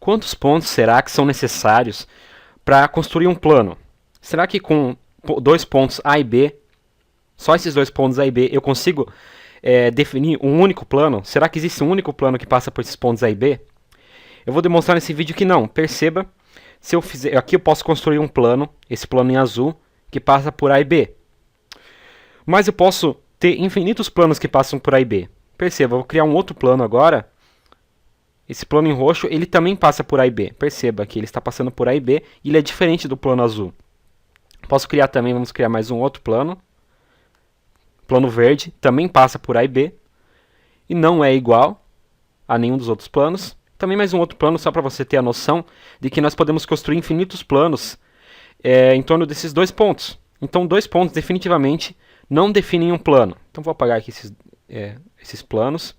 Quantos pontos será que são necessários para construir um plano? Será que com dois pontos A e B, só esses dois pontos A e B, eu consigo definir um único plano? Será que existe um único plano que passa por esses pontos A e B? Eu vou demonstrar nesse vídeo que não. Perceba, se eu fizer, aqui eu posso construir um plano, esse plano em azul, que passa por A e B. Mas eu posso ter infinitos planos que passam por A e B. Perceba, eu vou criar um outro plano agora. Esse plano em roxo, ele também passa por A e B. Perceba que ele está passando por A e B e ele é diferente do plano azul. Posso criar também, vamos criar mais um outro plano. Plano verde também passa por A e B. E não é igual a nenhum dos outros planos. Também mais um outro plano, só para você ter a noção de que nós podemos construir infinitos planos em torno desses dois pontos. Então, dois pontos definitivamente não definem um plano. Então, vou apagar aqui esses planos.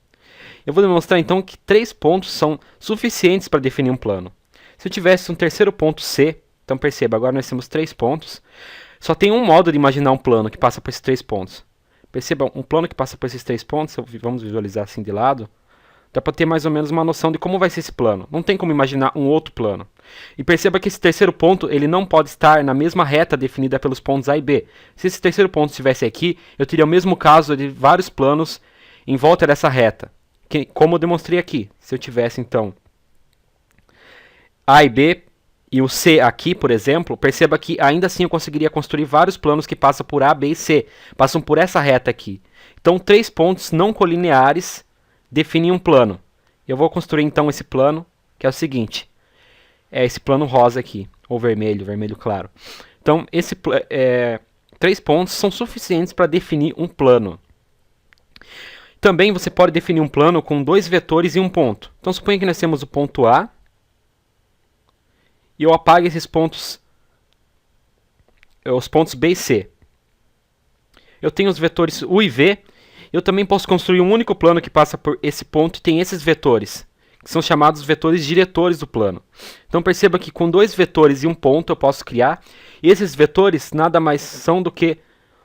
Eu vou demonstrar então que 3 pontos são suficientes para definir um plano. Se eu tivesse um terceiro ponto C, então perceba, agora nós temos 3 pontos. Só tem um modo de imaginar um plano que passa por esses 3 pontos. Perceba, um plano que passa por esses 3 pontos, vamos visualizar assim de lado, dá para ter mais ou menos uma noção de como vai ser esse plano. Não tem como imaginar um outro plano. E perceba que esse terceiro ponto ele não pode estar na mesma reta definida pelos pontos A e B. Se esse terceiro ponto estivesse aqui, eu teria o mesmo caso de vários planos em volta dessa reta. Como eu demonstrei aqui. Se eu tivesse, então, A e B e o C aqui, por exemplo, perceba que ainda assim eu conseguiria construir vários planos que passam por A, B e C. Passam por essa reta aqui. Então, 3 pontos não colineares definem um plano. Eu vou construir, então, esse plano, que é o seguinte. É esse plano rosa aqui, ou vermelho, vermelho claro. Então, 3 pontos são suficientes para definir um plano. Também você pode definir um plano com 2 vetores e um ponto. Então, suponha que nós temos o ponto A. E eu apago esses pontos, os pontos B e C. Eu tenho os vetores U e V. Eu também posso construir um único plano que passa por esse ponto e tem esses vetores, que são chamados vetores diretores do plano. Então, perceba que com 2 vetores e um ponto eu posso criar. E esses vetores nada mais são do que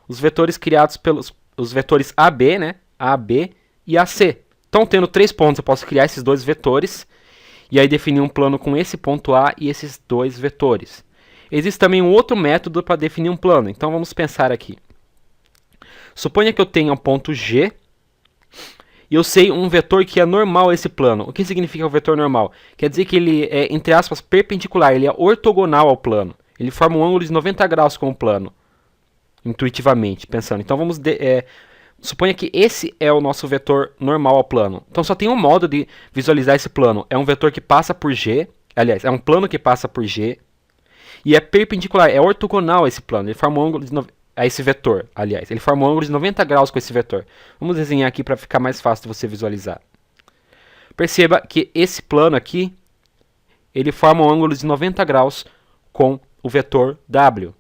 os vetores criados pelos os vetores AB, né? AB e AC. Então, tendo 3 pontos, eu posso criar esses 2 vetores e aí definir um plano com esse ponto A e esses 2 vetores. Existe também um outro método para definir um plano. Então, vamos pensar aqui. Suponha que eu tenha um ponto G e eu sei um vetor que é normal a esse plano. O que significa o vetor normal? Quer dizer que ele é, entre aspas, perpendicular, ele é ortogonal ao plano. Ele forma um ângulo de 90 graus com o plano, intuitivamente, pensando. Então, suponha que esse é o nosso vetor normal ao plano. Então só tem um modo de visualizar esse plano. É um vetor que passa por G. Aliás, é um plano que passa por G. E é perpendicular, é ortogonal a esse plano. Ele forma um ângulo a esse vetor. Aliás, ele forma um ângulo de 90 graus com esse vetor. Vamos desenhar aqui para ficar mais fácil de você visualizar. Perceba que esse plano aqui, ele forma um ângulo de 90 graus com o vetor W.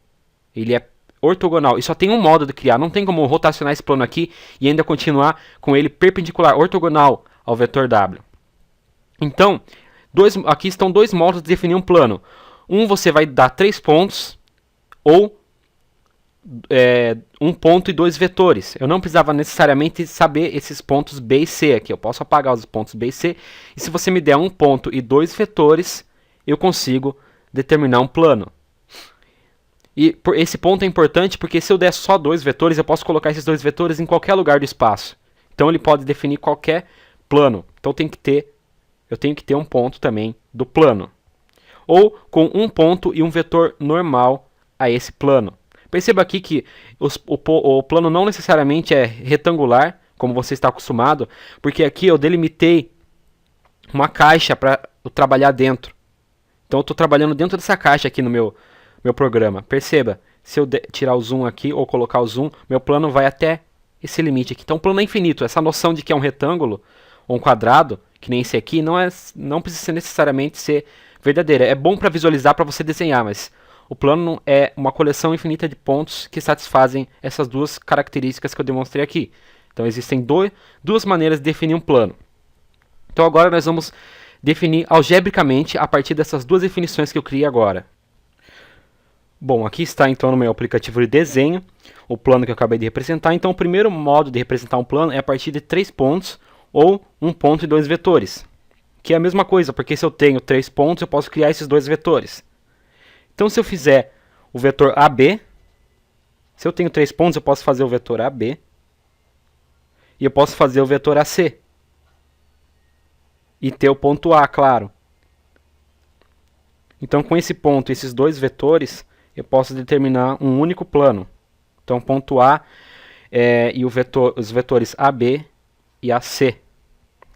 Ele é ortogonal. E só tem um modo de criar. Não tem como rotacionar esse plano aqui e ainda continuar com ele perpendicular, ortogonal ao vetor W. Então, aqui estão 2 modos de definir um plano. Você vai dar 3 pontos ou 1 ponto e 2 vetores. Eu não precisava necessariamente saber esses pontos B e C aqui. Eu posso apagar os pontos B e C. E se você me der 1 ponto e 2 vetores, eu consigo determinar um plano. E esse ponto é importante porque se eu der só 2 vetores, eu posso colocar esses 2 vetores em qualquer lugar do espaço. Então ele pode definir qualquer plano. Então eu tenho que ter um ponto também do plano. Ou com 1 ponto e um vetor normal a esse plano. Perceba aqui que o plano não necessariamente é retangular, como você está acostumado, porque aqui eu delimitei uma caixa para eu trabalhar dentro. Então eu estou trabalhando dentro dessa caixa aqui no meu programa. Perceba, se eu tirar o zoom aqui ou colocar o zoom, meu plano vai até esse limite aqui. Então o plano é infinito. Essa noção de que é um retângulo ou um quadrado, que nem esse aqui, não precisa necessariamente ser verdadeira. É bom para visualizar, para você desenhar, mas o plano é uma coleção infinita de pontos que satisfazem essas 2 características que eu demonstrei aqui. Então existem 2 maneiras de definir um plano. Então agora nós vamos definir algebricamente a partir dessas 2 definições que eu criei agora. Bom, aqui está então no meu aplicativo de desenho o plano que eu acabei de representar. Então o primeiro modo de representar um plano é a partir de 3 pontos ou 1 ponto e 2 vetores. que é a mesma coisa, porque se eu tenho 3 pontos, eu posso criar esses dois vetores. Então, se eu fizer o vetor AB, se eu tenho 3 pontos, eu posso fazer o vetor AB, e eu posso fazer o vetor AC. E ter o ponto A, claro. Então, com esse ponto e esses dois vetores, eu posso determinar um único plano. Então, ponto A e os vetores AB e AC.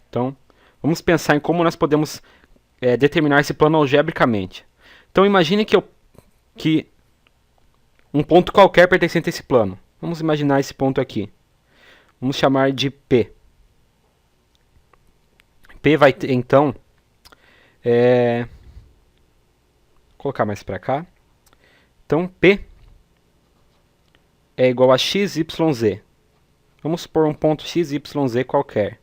Então, vamos pensar em como nós podemos determinar esse plano algebricamente. Então, imagine que um ponto qualquer pertencente a esse plano. Vamos imaginar esse ponto aqui. Vamos chamar de P. P vai ter, então, vou colocar mais para cá. Então, P é igual a x, y, z. Vamos supor um ponto x, y, z qualquer.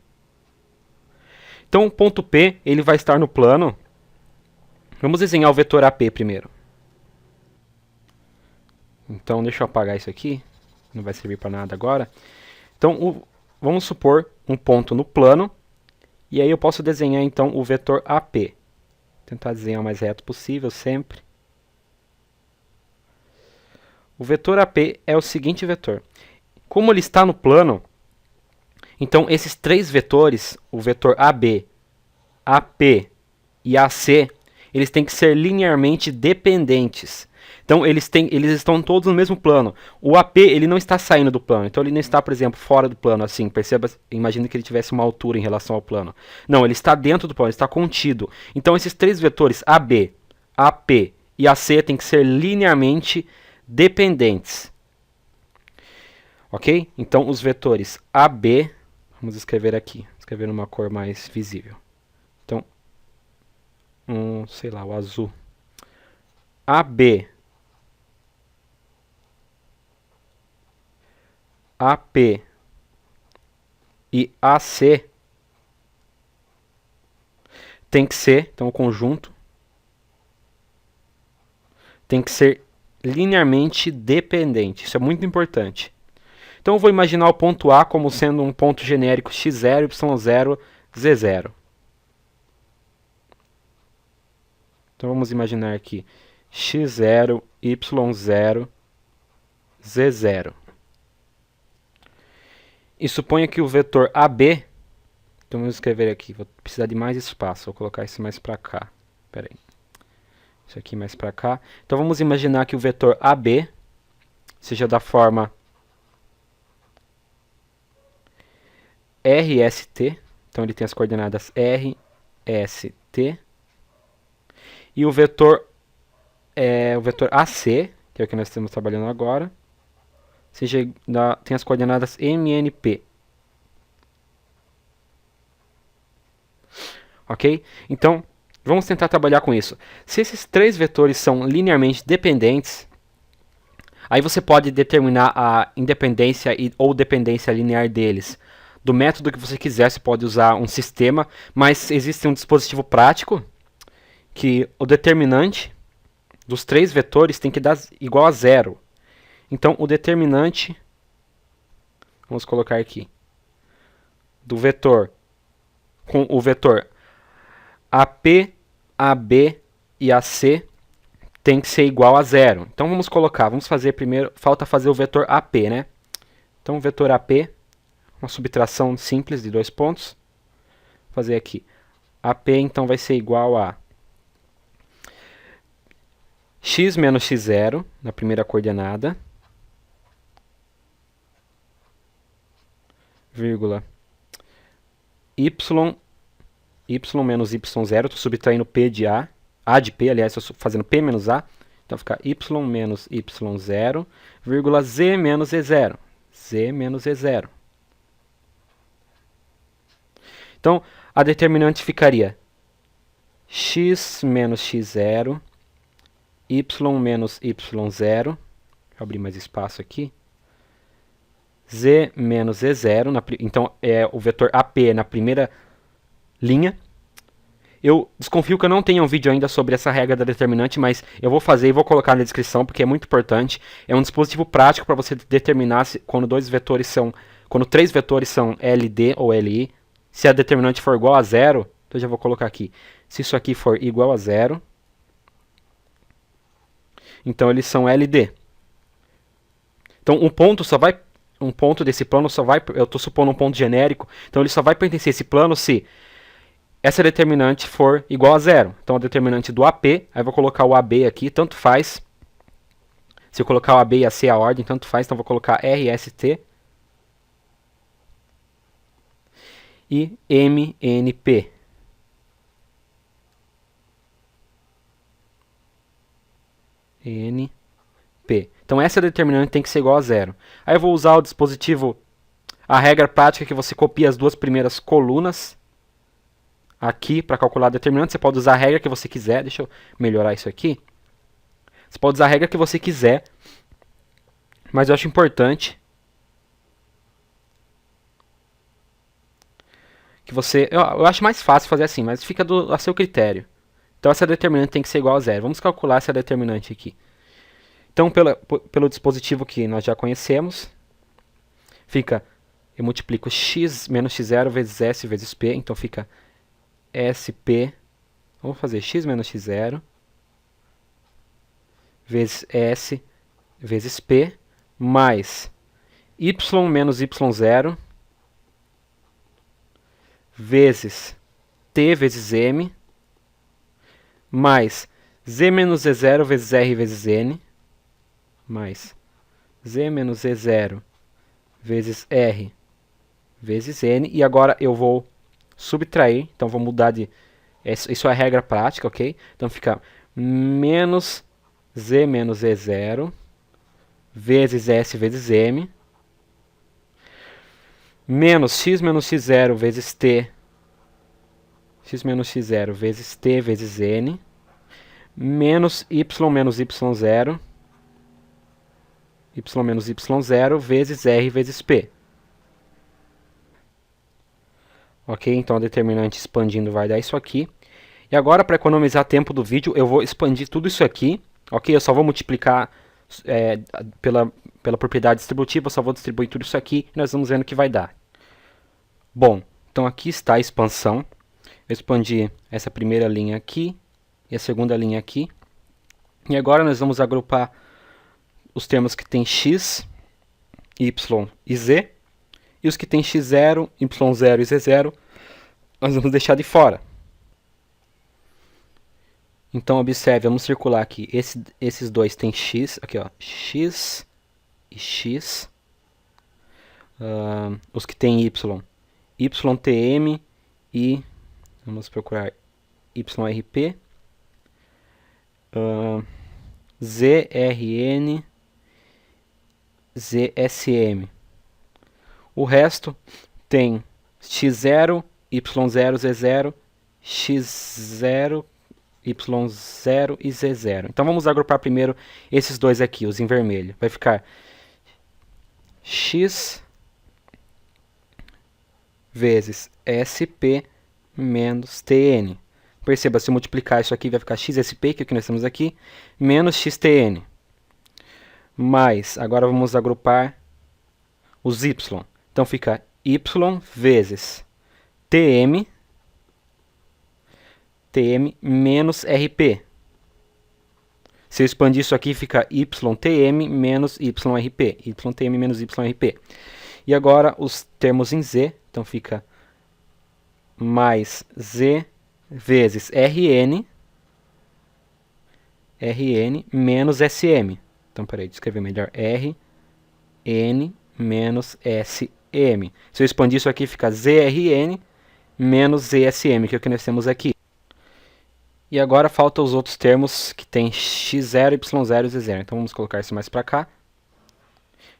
Então, o ponto P ele vai estar no plano. Vamos desenhar o vetor AP primeiro. Então, deixa eu apagar isso aqui. Não vai servir para nada agora. Então, vamos supor um ponto no plano. E aí eu posso desenhar, então, o vetor AP. Tentar desenhar o mais reto possível, sempre. O vetor AP é o seguinte vetor. Como ele está no plano, então esses três vetores, o vetor AB, AP e AC, eles têm que ser linearmente dependentes. Então eles estão todos no mesmo plano. O AP ele não está saindo do plano, então ele não está, por exemplo, fora do plano, assim. Perceba, imagine que ele tivesse uma altura em relação ao plano. Não, ele está dentro do plano, ele está contido. Então esses três vetores AB, AP e AC têm que ser linearmente dependentes. Ok? Então os vetores AB, vamos escrever aqui, escrever numa cor mais visível. Então, sei lá, o azul. AB, AP e AC tem que ser, então o conjunto tem que ser linearmente dependente. Isso é muito importante. Então eu vou imaginar o ponto A como sendo um ponto genérico x0, y0, z0. Então vamos imaginar aqui x0, y0, z0. E suponha que o vetor AB, então vamos escrever aqui, vou precisar de mais espaço, vou colocar isso mais para cá. Espera aí. Isso aqui mais para cá. Então vamos imaginar que o vetor AB seja da forma RST, então ele tem as coordenadas R, S, T. E o vetor AC, que é o que nós estamos trabalhando agora, tem as coordenadas MNP. Ok? Então, vamos tentar trabalhar com isso. Se esses três vetores são linearmente dependentes, aí você pode determinar a independência ou dependência linear deles. Do método que você quiser, você pode usar um sistema, mas existe um dispositivo prático que o determinante dos três vetores tem que dar igual a zero. Então, o determinante, vamos colocar aqui, do vetor, com o vetor AP, AB e AC tem que ser igual a zero. Então, vamos fazer primeiro, falta fazer o vetor AP, né? Então, o vetor AP, uma subtração simples de 2 pontos. Vou fazer aqui. AP, então, vai ser igual a x menos x0, na primeira coordenada, vírgula, y menos y0, estou subtraindo p de a de p, aliás, estou fazendo p menos a, então fica y menos y0, vírgula, z menos e0, z menos e0. Então, a determinante ficaria x menos x0, y menos y0, deixa eu abrir mais espaço aqui, z menos e0, então é o vetor AP na primeira linha. Eu desconfio que eu não tenha um vídeo ainda sobre essa regra da determinante, mas eu vou fazer e vou colocar na descrição porque é muito importante. É um dispositivo prático para você determinar quando três vetores são LD ou LI, se a determinante for igual a zero, Então eu já vou colocar aqui. Se isso aqui for igual a 0, então eles são LD. Então um ponto desse plano só vai, eu estou supondo um ponto genérico, então ele só vai pertencer a esse plano se essa determinante for igual a 0. Então a determinante do AP, aí eu vou colocar o AB aqui, tanto faz. Se eu colocar o AB e a C a ordem, tanto faz, então eu vou colocar RST e MNP. NP. Então essa determinante tem que ser igual a 0. Aí eu vou usar o dispositivo, a regra prática que você copia as duas primeiras colunas aqui para calcular a determinante. Você pode usar a regra que você quiser. Deixa eu melhorar isso aqui. Você pode usar a regra que você quiser, mas eu acho importante que você... Eu acho mais fácil fazer assim, mas fica a seu critério. Então essa determinante tem que ser igual a 0. Vamos calcular essa determinante aqui. Então, pelo dispositivo que nós já conhecemos, fica, eu multiplico x menos x0 vezes s vezes p, então fica SP, vamos fazer x menos x0 vezes s vezes p, mais y menos y0 vezes t vezes m, mais z menos z0 vezes r vezes n, mais z menos z0 vezes r vezes n, e agora eu vou subtrair, então vou mudar de... Isso é a regra prática, ok? Então fica menos z menos z0 vezes s vezes m, menos x menos x0 vezes t, x menos x0 vezes t vezes n, menos y menos y0, y menos y0 vezes r vezes p. Ok, então a determinante expandindo vai dar isso aqui. E agora, para economizar tempo do vídeo, eu vou expandir tudo isso aqui. Ok, eu só vou multiplicar pela propriedade distributiva, eu só vou distribuir tudo isso aqui e nós vamos vendo o que vai dar. Bom, então aqui está a expansão. Eu expandi essa primeira linha aqui e a segunda linha aqui. E agora nós vamos agrupar os termos que tem x, y e z. E os que tem x0, y0 e z0, nós vamos deixar de fora. Então, observe, vamos circular aqui. Esses dois têm x, aqui ó, x e x. Os que tem y, ytm e, vamos procurar, yrp. ZRN, ZSM. O resto tem x0, y0, z0, x0, y0 e z0. Então vamos agrupar primeiro esses dois aqui, os em vermelho. Vai ficar x vezes SP menos TN. Perceba, se eu multiplicar isso aqui vai ficar xSP, que é o que nós temos aqui, menos xTN. Mas, agora vamos agrupar os y. Então fica y vezes tm menos rp. Se eu expandir isso aqui, fica ytm menos yrp. Ytm menos yrp. E agora os termos em z, então fica mais z vezes rn menos sm. Então, peraí, deixa eu escrever melhor. Rn menos sm. Se eu expandir isso aqui, fica zrn menos zsm, que é o que nós temos aqui. E agora faltam os outros termos que tem x0, y0 e z0. Então vamos colocar isso mais para cá.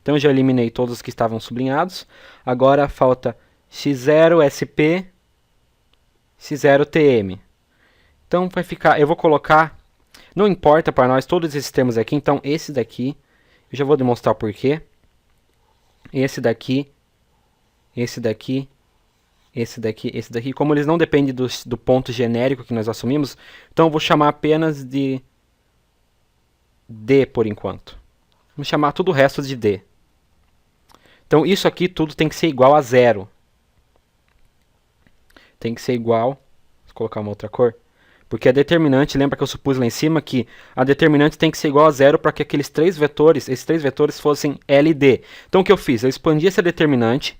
Então eu já eliminei todos os que estavam sublinhados. Agora falta x0 sp, x0 tm. Então vai ficar, eu vou colocar, não importa para nós todos esses termos aqui. Então esse daqui, eu já vou demonstrar o porquê. Esse daqui, esse daqui, esse daqui, esse daqui. Como eles não dependem do ponto genérico que nós assumimos, então eu vou chamar apenas de D por enquanto. Vamos chamar tudo o resto de D. Então isso aqui tudo tem que ser igual a 0. Tem que ser igual colocar uma outra cor. Porque a determinante, lembra que eu supus lá em cima que a determinante tem que ser igual a zero para que esses três vetores fossem L e D. Então o que eu fiz? Eu expandi essa determinante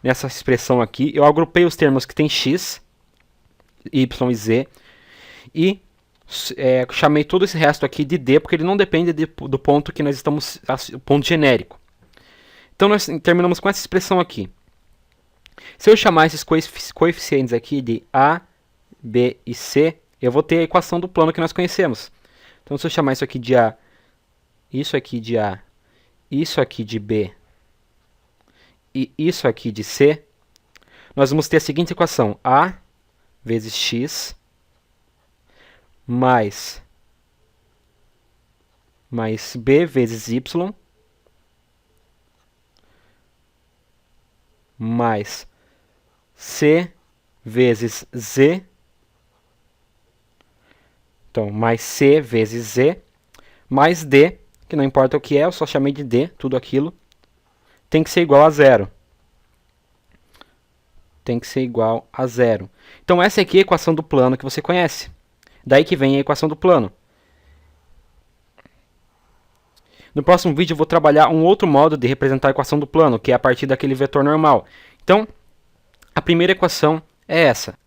nessa expressão aqui, eu agrupei os termos que tem x, y e z, e chamei todo esse resto aqui de D, porque ele não depende do ponto que nós estamos, o ponto genérico. Então nós terminamos com essa expressão aqui. Se eu chamar esses coeficientes aqui de A, B e C, eu vou ter a equação do plano que nós conhecemos. Então se eu chamar isso aqui de A, isso aqui de A, isso aqui de B e isso aqui de C, nós vamos ter a seguinte equação: A vezes X mais B vezes Y mais C vezes Z, então mais C vezes Z, mais D, que não importa o que é, eu só chamei de D, tudo aquilo, tem que ser igual a zero. Tem que ser igual a zero. Então essa aqui é a equação do plano que você conhece. Daí que vem a equação do plano. No próximo vídeo eu vou trabalhar um outro modo de representar a equação do plano, que é a partir daquele vetor normal. Então, a primeira equação é essa.